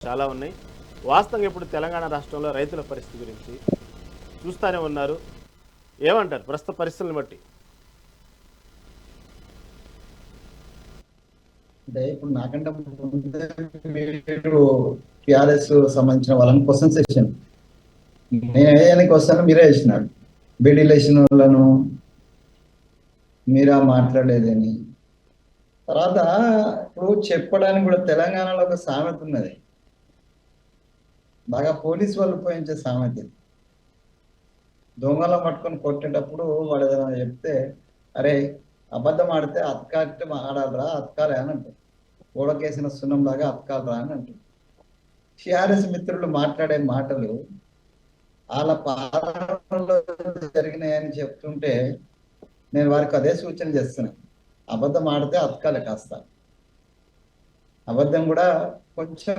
చాలా ఉన్నాయి. వాస్తవంగా ఇప్పుడు తెలంగాణ రాష్ట్రంలో రైతుల పరిస్థితి గురించి చూస్తూనే ఉన్నారు. ఏమంటారు ప్రస్తుత పరిస్థితులను బట్టి? అంటే ఇప్పుడు నాకంటే ముందే మీరు టిఆర్ఎస్ సంబంధించిన వాళ్ళని క్వశ్చన్స్ వేసాను. నేను వేయడానికి వస్తాను, మీరే వేసినారు. బీడీలు వేసిన వాళ్ళను మీరా మాట్లాడేదని. తర్వాత ఇప్పుడు చెప్పడానికి కూడా తెలంగాణలో ఒక సామెత ఉన్నది, బాగా పోలీసు వాళ్ళు ఉపయోగించే సామెత. దొంగల పట్టుకొని కొట్టేటప్పుడు వాడు ఏదైనా చెప్తే, అరే అబద్ధం ఆడితే అతకాలితే ఆడాలరా, అతకాలే అని అంటారు. గోడకేసిన సున్నం లాగా అతకాలరా అని అంటారు. టిఆర్ఎస్ మిత్రులు మాట్లాడే మాటలు వాళ్ళ పాలనలో జరిగినాయని చెప్తుంటే నేను వారికి అదే సూచన చేస్తున్నాను. అబద్ధం ఆడితే అతకాలే, కాస్త అబద్ధం కూడా కొంచెం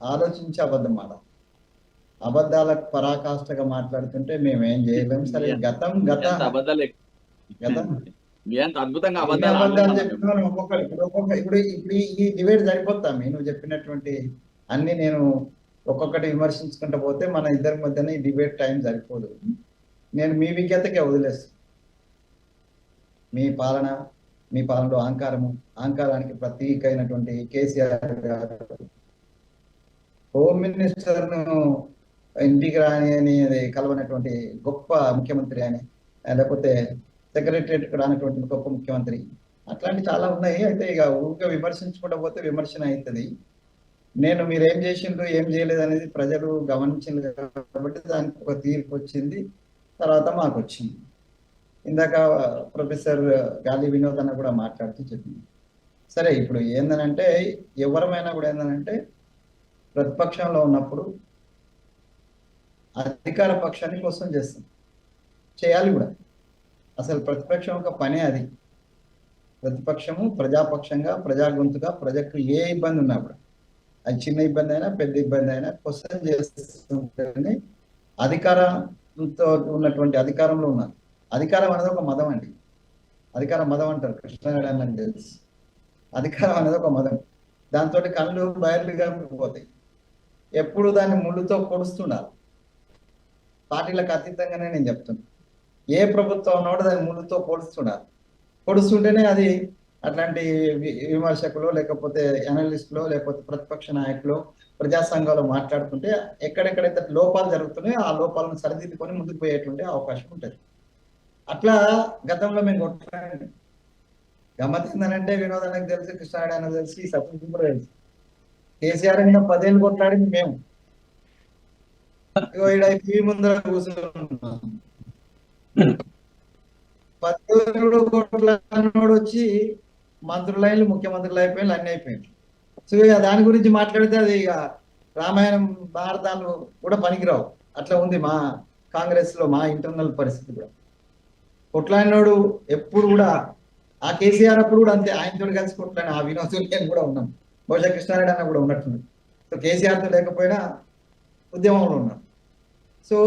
ఆలోచించి అబద్ధం ఆడాలి. అబద్ధాలకు పరాకాష్ఠగా మాట్లాడుతుంటే మేమేం చేయలేము. సరే గతం అద్భుతంగా అబద్ధాలు చెప్తున్నాను. ఇప్పుడు ఈ డిబేట్ సరిపోతాం. నువ్వు చెప్పినటువంటి అన్ని నేను ఒక్కొక్కటి విమర్శించుకుంటూ పోతే మన ఇద్దరి మధ్యన ఈ డిబేట్ టైం సరిపోదు. నేను మీ విజ్ఞతకే వదిలేస్తాను. మీ పాలనలో అహంకారానికి ప్రతీక అయినటువంటి కేసీఆర్ గారు హోమ్ మినిస్టర్ను ఇంటికి రాని అని కలవనటువంటి గొప్ప ముఖ్యమంత్రి అని, లేకపోతే సెక్రటరియట్కి రానటువంటి గొప్ప ముఖ్యమంత్రి, అట్లాంటి చాలా ఉన్నాయి. అయితే ఇక ఊరికే విమర్శించుకుంటూ పోతే విమర్శన అవుతుంది. నేను మీరేం చేసిండ్రు ఏం చేయలేదు అనేది ప్రజలు గమనించింది కాబట్టి దానికి ఒక తీర్పు వచ్చింది. తర్వాత మాకు వచ్చింది. ఇందాక ప్రొఫెసర్ గాలి వినోద్ అన్న కూడా మాట్లాడుతూ చెప్పింది. సరే, ఇప్పుడు ఏందనంటే ఎవరమైనా కూడా ఏందనంటే ప్రతిపక్షంలో ఉన్నప్పుడు అధికార పక్షాన్ని కోసం చేస్తాం, చేయాలి కూడా. అసలు ప్రతిపక్షం ఒక పనే అది. ప్రతిపక్షము ప్రజాపక్షంగా, ప్రజా గొంతుగా, ప్రజకు ఏ ఇబ్బంది ఉన్నా కూడా, అది చిన్న ఇబ్బంది అయినా పెద్ద ఇబ్బంది అయినా క్వశ్చన్ చేస్తుంటే అధికారంతో ఉన్నటువంటి అధికారంలో ఉన్నారు. అధికారం అనేది ఒక మదం అండి. అధికారం మదం అంటారు, కృష్ణారెడ్డి అన్నకు తెలుసు. అధికారం అనేది ఒక మదం. దాంతో కళ్ళు బయలుగా పోతాయి. ఎప్పుడు దాన్ని ముళ్ళుతో పొడుస్తుండాలి. పార్టీలకు అతీతంగానే నేను చెప్తున్నా. ఏ ప్రభుత్వం ఉన్నోడు దాన్ని ముళ్ళుతో పొడుస్తుంటేనే అది అట్లాంటి విమర్శకులు, లేకపోతే అనలిస్టులు, లేకపోతే ప్రతిపక్ష నాయకులు, ప్రజా సంఘాలు మాట్లాడుతుంటే ఎక్కడెక్కడైతే లోపాలు జరుగుతున్నాయో ఆ లోపాలను సరిదిద్దుకొని ముందుకు పోయేటువంటి అవకాశం ఉంటుంది. అట్లా గతంలో మేము కొట్లాడి గమ్మత్ ఏందనంటే వినోదానికి తెలుసు, కృష్ణారెడ్డి అన్నకు తెలుసు, ఈ సత్యం కూడా తెలుసు. కేసీఆర్ అయినా 10 ఏళ్ళు కొట్లాడింది మేము. టీవీ ముందర కూర్చున్నాం. 10 ఏళ్ళు కొట్లాడినోడు వచ్చి మంత్రులైన్లు, ముఖ్యమంత్రులు అయిపోయింది, అన్ని అయిపోయింది. సో ఇక దాని గురించి మాట్లాడితే అది ఇక రామాయణం భారతాలు కూడా పనికిరావు. అట్లా ఉంది మా కాంగ్రెస్ లో మా ఇంటర్నల్ పరిస్థితి కూడా. కొట్లాడినోడు ఎప్పుడు కూడా, ఆ కేసీఆర్ అప్పుడు కూడా అంతే, ఆయనతో కలిసి కొట్లాడిన ఆ వినోదం కూడా ఉన్నాం. బహుశా కృష్ణారెడ్డి అన్న కూడా ఉన్నట్టుంది. సో కేసీఆర్తో లేకపోయినా ఉద్యమంలో ఉన్నాం. సో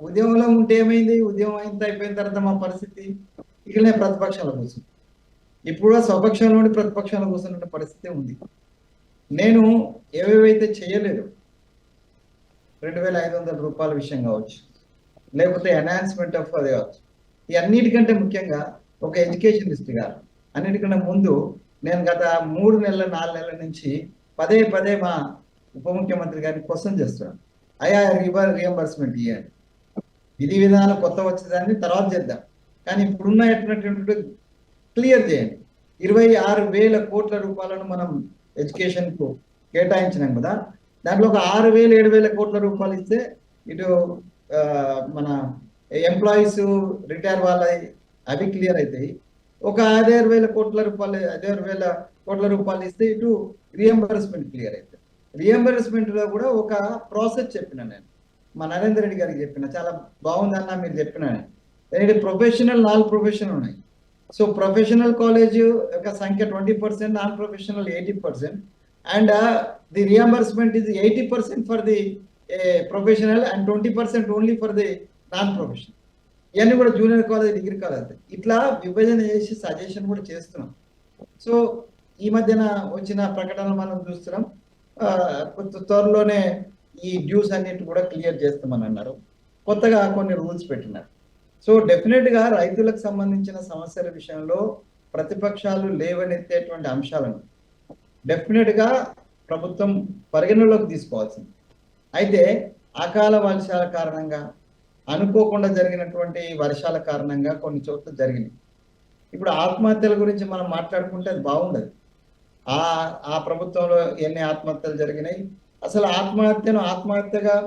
ఉద్యమంలో ఉంటే ఏమైంది, ఉద్యమం అయిపోయిన తర్వాత మా పరిస్థితి ఇకనే ప్రతిపక్షంలో కూర్చుంది. ఇప్పుడు స్వపక్షంలో నుండి ప్రతిపక్షంలో కూర్చున్న పరిస్థితి ఉంది. నేను ఏవేవైతే చేయలేదు, 2500 రూపాయల విషయం కావచ్చు, లేకపోతే ఎన్హాన్స్మెంట్ ఆఫ్ అది కావచ్చు, ఈ అన్నిటికంటే ముఖ్యంగా ఒక ఎడ్యుకేషనిస్ట్ గా అన్నిటికన్నా ముందు నేను గత 3 నెలల 4 నెలల నుంచి పదే పదే మా ఉప ముఖ్యమంత్రి గారిని క్వశ్చన్ చేస్తున్నాను. అయా రియంబర్స్మెంట్ ఇవ్వండి, విధి విధానాలు కొత్త వచ్చేదాన్ని తర్వాత చేద్దాం, కానీ ఇప్పుడున్న క్లియర్ చేయండి. 26,000 కోట్ల రూపాయలను మనం ఎడ్యుకేషన్ కు కేటాయించినాం కదా, దాంట్లో ఒక 6,000-7,000 కోట్ల రూపాయలు ఇస్తే ఇటు మన ఎంప్లాయీస్ రిటైర్ వాళ్ళవి అవి క్లియర్ అవుతాయి. ఒక 5,000 కోట్ల రూపాయలు ఇస్తే ఇటు రియంబర్స్మెంట్ క్లియర్ అవుతుంది. రియంబర్స్మెంట్ లో కూడా ఒక ప్రాసెస్ చెప్పిన నేను, మా నరేందర్ రెడ్డి గారికి చెప్పిన, చాలా బాగుందన్న మీరు చెప్పిన. ప్రొఫెషనల్, నాన్ ప్రొఫెషనల్ ఉన్నాయి. సో ప్రొఫెషనల్ కాలేజ్ యొక్క సంఖ్య 20%, non professional 80%, and the reimbursement is 80% for the professional and 20% only for the non professional. ఇవన్నీ కూడా జూనియర్ కాలేజ్, డిగ్రీ కాలేజ్ ఇట్లా విభజన చేసి సజెషన్ కూడా చేస్తున్నాం. సో ఈ మధ్యన వచ్చిన ప్రకటనలు మనం చూస్తున్నాం. కొంత త్వరలోనే ఈ డ్యూస్ అన్నిటి కూడా క్లియర్ చేస్తామని అన్నారు. కొత్తగా కొన్ని రూల్స్ పెట్టినారు. సో డెఫినెట్ గా రైతులకు సంబంధించిన సమస్యల విషయంలో ప్రతిపక్షాలు లేవనెత్తేటువంటి అంశాలను డెఫినెట్ గా ప్రభుత్వం పరిగణలోకి తీసుకోవాల్సింది. అయితే అకాల వర్షాల కారణంగా, అనుకోకుండా జరిగినటువంటి వర్షాల కారణంగా కొన్ని చోట్ల జరిగినాయి. ఇప్పుడు ఆత్మహత్యల గురించి మనం మాట్లాడుకుంటే అది బాగుండదు. ఆ ఆ ప్రభుత్వంలో ఎన్ని ఆత్మహత్యలు జరిగినాయి, అసలు ఆత్మహత్యను ఆత్మహత్యగా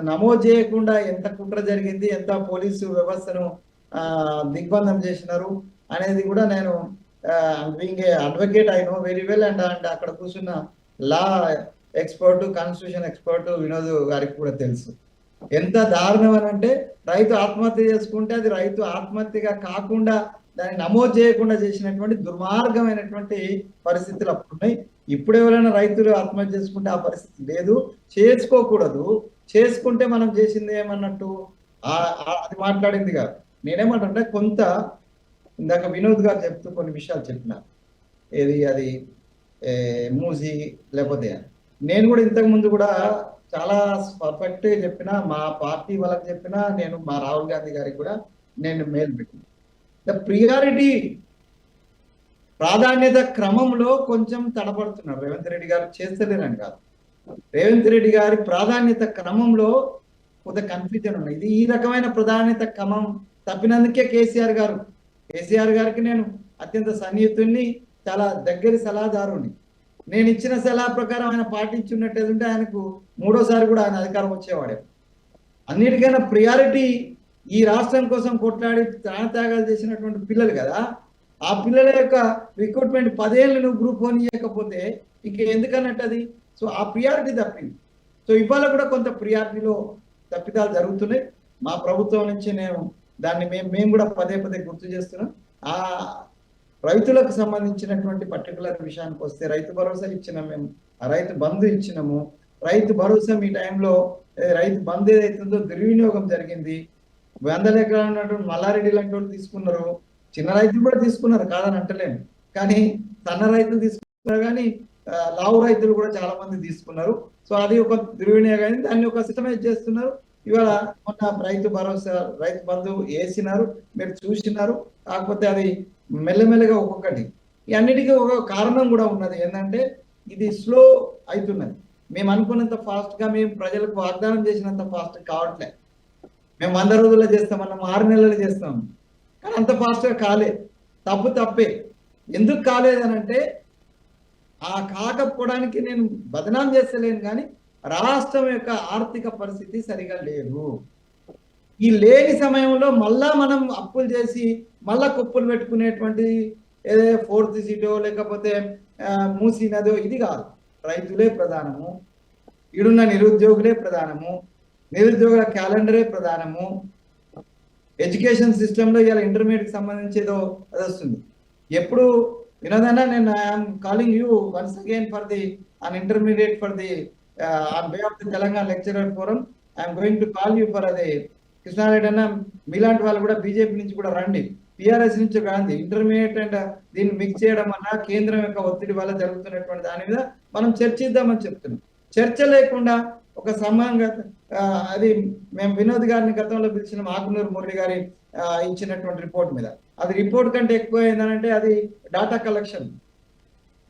నమోదు చేయకుండా ఎంత కుట్ర జరిగింది, ఎంత పోలీసు వ్యవస్థను దిగ్బంధం చేసినారు అనేది కూడా నేను being a advocate I know very well. And అక్కడ కూర్చున్న లా ఎక్స్పర్ట్, కాన్స్టిట్యూషన్ ఎక్స్పర్ట్ వినోద్ గారికి కూడా తెలుసు. ఎంత దారుణం అని అంటే, రైతు ఆత్మహత్య చేసుకుంటే అది రైతు ఆత్మహత్యగా కాకుండా దాన్ని నమోదు చేయకుండా చేసినటువంటి దుర్మార్గమైనటువంటి పరిస్థితులు అప్పుడున్నాయి. ఇప్పుడు ఎవరైనా రైతులు ఆత్మహత్య చేసుకుంటే ఆ పరిస్థితి లేదు, చేసుకోకూడదు. చేసుకుంటే మనం చేసింది ఏమన్నట్టు అది మాట్లాడింది కాదు. నేనేమంటే కొంత ఇందాక వినోద్ గారు చెప్తూ కొన్ని విషయాలు చెప్పిన, ఏది అది మూసి లేకపోతే నేను కూడా ఇంతకు ముందు కూడా చాలా పర్ఫెక్ట్ చెప్పిన, మా పార్టీ వాళ్ళకి చెప్పిన, నేను మా రాహుల్ గాంధీ గారికి కూడా నేను మెయిల్ పెట్టిన. ద ప్రియారిటీ ప్రాధాన్యత క్రమంలో కొంచెం తడబడుతున్నారు రేవంత్ రెడ్డి గారు, చేస్తలేరని కాదు. రేవంత్ రెడ్డి గారి ప్రాధాన్యత క్రమంలో కొంత కన్ఫ్యూజన్ ఉన్నాయి. ఇది ఈ రకమైన ప్రాధాన్యత క్రమం తప్పినందుకే కేసీఆర్ గారికి నేను అత్యంత సన్నిహితుడిని, చాలా దగ్గరి సలహాదారుని. నేను ఇచ్చిన సలహా ప్రకారం ఆయన పాటించున్నట్టు ఆయనకు మూడోసారి కూడా ఆయన అధికారం వచ్చేవాడే. అన్నిటికైనా ప్రియారిటీ ఈ రాష్ట్రం కోసం కొట్లాడి ప్రాణత్యాగాలు చేసినటువంటి పిల్లలు కదా, ఆ పిల్లల యొక్క రిక్రూట్మెంట్ 10 ఏళ్ళు నువ్వు గ్రూప్ 1 ఇవ్వకపోతే ఇంక ఎందుకన్నట్టు అది. సో ఆ ప్రియారిటీ తప్పింది. సో ఇవాళ కూడా కొంత ప్రియారిటీలో తప్పిదాలు జరుగుతున్నాయి. మా ప్రభుత్వం నుంచి నేను దాన్ని మేము కూడా పదే గుర్తు చేస్తున్నాం. ఆ రైతులకు సంబంధించినటువంటి పర్టికులర్ విషయానికి వస్తే, రైతు భరోసా ఇచ్చినాం మేము, రైతు బంధు ఇచ్చినాము. రైతు భరోసా మీ టైంలో రైతు బంధు ఏదైతుందో దుర్వినియోగం జరిగింది. 100 ఎకరాలు ఉన్నటువంటి మల్లారెడ్డి లాంటి వాళ్ళు తీసుకున్నారు, చిన్న రైతులు కూడా తీసుకున్నారు, కాదని అంటలేము. కానీ సన్న రైతులు తీసుకున్నారు, కానీ లావు రైతులు కూడా చాలా మంది తీసుకున్నారు. సో అది ఒక దుర్వినియోగం, దాన్ని ఒక సిస్టమైజ్ చేస్తున్నారు. ఇవాళ మొన్న రైతు భరోసా, రైతు బంధు వేసినారు, మీరు చూసినారు. కాకపోతే అది మెల్లమెల్లగా ఒక్కొక్కటి, ఈ అన్నిటికీ ఒక కారణం కూడా ఉన్నది. ఏంటంటే ఇది స్లో అవుతున్నది. మేము అనుకున్నంత ఫాస్ట్ గా, మేము ప్రజలకు వాగ్దానం చేసినంత ఫాస్ట్ కావట్లే. మేము 100 రోజుల్లో చేస్తామన్నాం, 6 నెలలు చేస్తాం, కానీ అంత ఫాస్ట్ గా కాలే. తప్పే. ఎందుకు కాలేదనంటే, ఆ కాకపోవడానికి నేను బదనాం చేస్తలేను, కానీ రాష్ట్రం యొక్క ఆర్థిక పరిస్థితి సరిగా లేదు. ఈ లేని సమయంలో మళ్ళా మనం అప్పులు చేసి మళ్ళా కుప్పులు పెట్టుకునేటువంటి ఏదో 4th సీటో లేకపోతే మూసీ నదో ఇది కాదు. రైతులే ప్రధానము, ఈడున్న నిరుద్యోగులే ప్రధానము, నిరుద్యోగుల క్యాలెండరే ప్రధానము. ఎడ్యుకేషన్ సిస్టంలో ఇలా ఇంటర్మీడియట్ సంబంధించి ఏదో అది వస్తుంది. ఎప్పుడు వినోదన్నా, నేను I'm calling you once again for the an intermediate for the on bay of the Telangana lecturer forum. I'm going to call you for అది. కృష్ణారెడ్డి అన్న, మీలాంటి వాళ్ళు కూడా బీజేపీ నుంచి కూడా రండి, టిఆర్ఎస్ నుంచి కాంది. ఇంటర్మీడియట్ అండ్ దీన్ని మిక్స్ చేయడం అన్న కేంద్రం యొక్క ఒత్తిడి వల్ల జరుగుతున్నటువంటి దాని మీద మనం చర్చిద్దామని చెప్తున్నాం. చర్చ లేకుండా ఒక సమానంగా అది మేము వినోద్ గారిని గతంలో పిలిచిన ఆకునూరు మురళి గారి ఇచ్చినటువంటి రిపోర్ట్ మీద, అది రిపోర్ట్ కంటే ఎక్కువ ఏంటంటే అది data collection,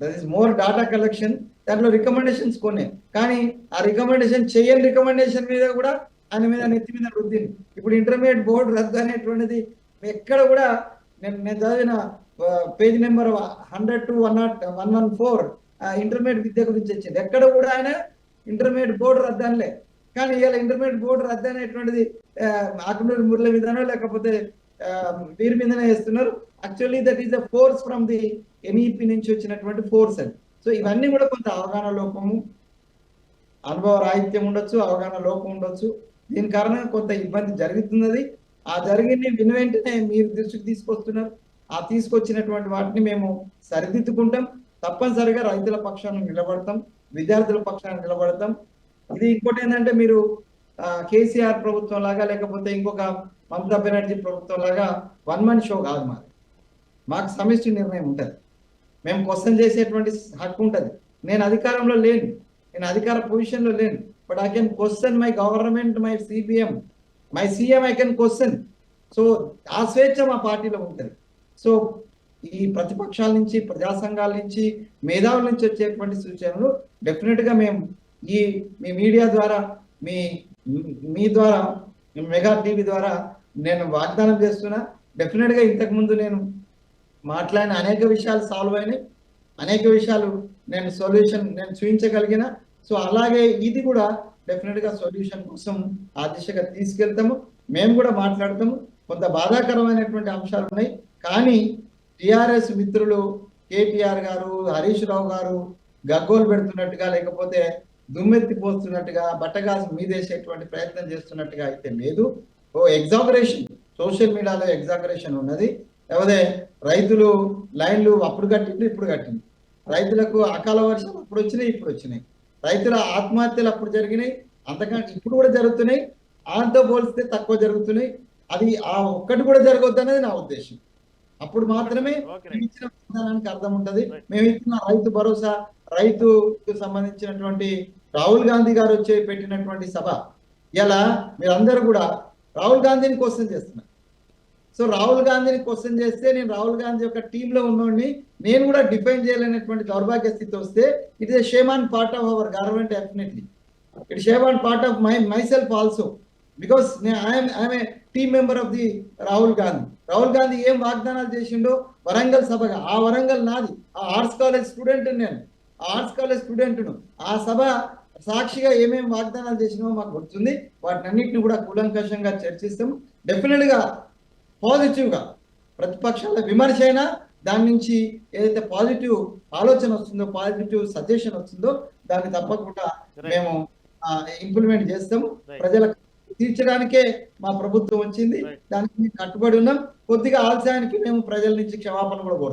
that is more data collection. దాంట్లో రికమెండేషన్స్ కొన్ని, కానీ ఆ రికమెండేషన్ చేయని రికమెండేషన్ మీద కూడా ఆయన మీద నెత్తి మీద రుద్దింది. ఇప్పుడు ఇంటర్మీడియట్ బోర్డు రద్దు అనేటువంటిది ఎక్కడ కూడా నేను చదివిన పేజ్ నెంబర్ 100 to 114 ఇంటర్మీడియట్ విద్య గురించి వచ్చింది. ఎక్కడ కూడా ఆయన ఇంటర్మీడియట్ బోర్డు రద్దు అనలే. కానీ ఇవాళ ఇంటర్మీడియట్ బోర్డు రద్దు అనేటువంటిది ఆకునూరు మురళి మీదనో లేకపోతే వీరి మీదనే వేస్తున్నారు. Actually that is the force from the NEP నుంచి వచ్చినటువంటి ఫోర్స్ అది. సో ఇవన్నీ కూడా కొంత అవగాహన లోపము, అనుభవ రాహిత్యం ఉండొచ్చు, అవగాహన లోపం ఉండొచ్చు. దీని కారణంగా కొంత ఇబ్బంది జరుగుతున్నది. ఆ జరిగింది వెంటనే మీరు దృష్టికి తీసుకొస్తున్నారు. ఆ తీసుకొచ్చినటువంటి వాటిని మేము సరిదిద్దుకుంటాం. తప్పనిసరిగా రైతుల పక్షాన నిలబడతాం, విద్యార్థుల పక్షాన నిలబడతాం. ఇది ఇంకోటి ఏంటంటే, మీరు కేసీఆర్ ప్రభుత్వం లాగా లేకపోతే ఇంకొక మమతా బెనర్జీ ప్రభుత్వం లాగా 1 man షో కాదు మాది. మాకు సమిష్టి నిర్ణయం ఉంటుంది, మేము క్వశ్చన్ చేసేటువంటి హక్కు ఉంటుంది. నేను అధికారంలో లేను, నేను అధికార పొజిషన్ లో లేను, but I can question my government, my CBM, my CM I can question. So ఆ స్వేచ్ఛ మా పార్టీలో ఉంటుంది. సో ఈ ప్రతిపక్షాల నుంచి, ప్రజా సంఘాల నుంచి, మేధావుల నుంచి వచ్చేటువంటి సూచనలు డెఫినెట్ గా మేము మీ మీడియా ద్వారా, మీ ద్వారా, మెగా టీవీ ద్వారా నేను వాగ్దానం చేస్తున్నా. డెఫినెట్ గా ఇంతకు ముందు నేను మాట్లాడిన అనేక విషయాలు సాల్వ్ అయినాయి, అనేక విషయాలు నేను సొల్యూషన్ చూపించగలిగిన. సో అలాగే ఇది కూడా డెఫినెట్ గా సొల్యూషన్ కోసం ఆ దిశగా తీసుకెళ్తాము. మేము కూడా మాట్లాడతాము. కొంత బాధాకరమైనటువంటి అంశాలు ఉన్నాయి, కానీ టిఆర్ఎస్ మిత్రులు కేటీఆర్ గారు, హరీష్ రావు గారు గగ్గోలు పెడుతున్నట్టుగా, లేకపోతే దుమ్మెత్తి పోస్తున్నట్టుగా, బట్టగాసు మీదేసేటువంటి ప్రయత్నం చేస్తున్నట్టుగా అయితే లేదు. ఓ ఎగ్జాగరేషన్, సోషల్ మీడియాలో ఎగ్జాగరేషన్ ఉన్నది. లేకపోతే రైతులు లైన్లు అప్పుడు కట్టిండు, ఇప్పుడు కట్టింది. రైతులకు అకాల వర్షాలు అప్పుడు వచ్చినాయి, ఇప్పుడు వచ్చినాయి. రైతుల ఆత్మహత్యలు అప్పుడు జరిగినాయి, అంతకంటే ఇప్పుడు కూడా జరుగుతున్నాయి. ఆంతో పోలిస్తే తక్కువ జరుగుతున్నాయి. అది ఆ ఒక్కటి కూడా జరగవద్దు అనేది నా ఉద్దేశం. అప్పుడు మాత్రమే ఇచ్చిన విధానానికి అర్థం ఉంటది. మేము ఇచ్చిన రైతు భరోసా, రైతుకు సంబంధించినటువంటి రాహుల్ గాంధీ గారు వచ్చి పెట్టినటువంటి సభ, ఇలా మీరందరూ కూడా రాహుల్ గాంధీని క్వశ్చన్ చేస్తున్నారు. సో రాహుల్ గాంధీని క్వశ్చన్ చేస్తే నేను రాహుల్ గాంధీ యొక్క టీంలో ఉన్నోడిని నేను కూడా డిఫైన్ చేయలేనటువంటి దౌర్భాగ్య స్థితి వస్తే it is shame on part of our government. Definitely it shame on part of my self also, because I'm a team member of the Rahul Gandhi. Rahul Gandhi ఏం వాగ్దానాలు చేసిండో వరంగల్ సభగా, ఆ వరంగల్ నాది, ఆ ఆర్ట్స్ కాలేజ్ స్టూడెంట్, నేను ఆ ఆర్ట్స్ కాలేజ్ స్టూడెంట్ను. ఆ సభ సాక్షిగా ఏమేమి వాగ్దానాలు చేసినామో మాకు గుర్తుంది. వాటిని అన్నింటిని కూడా కూలంకషంగా చర్చిస్తాం. డెఫినెట్ గా పాజిటివ్ గా ప్రతిపక్షాల విమర్శ అయినా దాని నుంచి ఏదైతే పాజిటివ్ ఆలోచన వస్తుందో, పాజిటివ్ సజెషన్ వస్తుందో దాన్ని తప్పకుండా మేము ఇంప్లిమెంట్ చేస్తాము. ప్రజలకు తీర్చడానికే మా ప్రభుత్వం వచ్చింది, దానికి కట్టుబడి ఉన్నాం. కొద్దిగా ఆలస్యానికి మేము ప్రజల నుంచి క్షమాపణ కూడా కోరుతాం.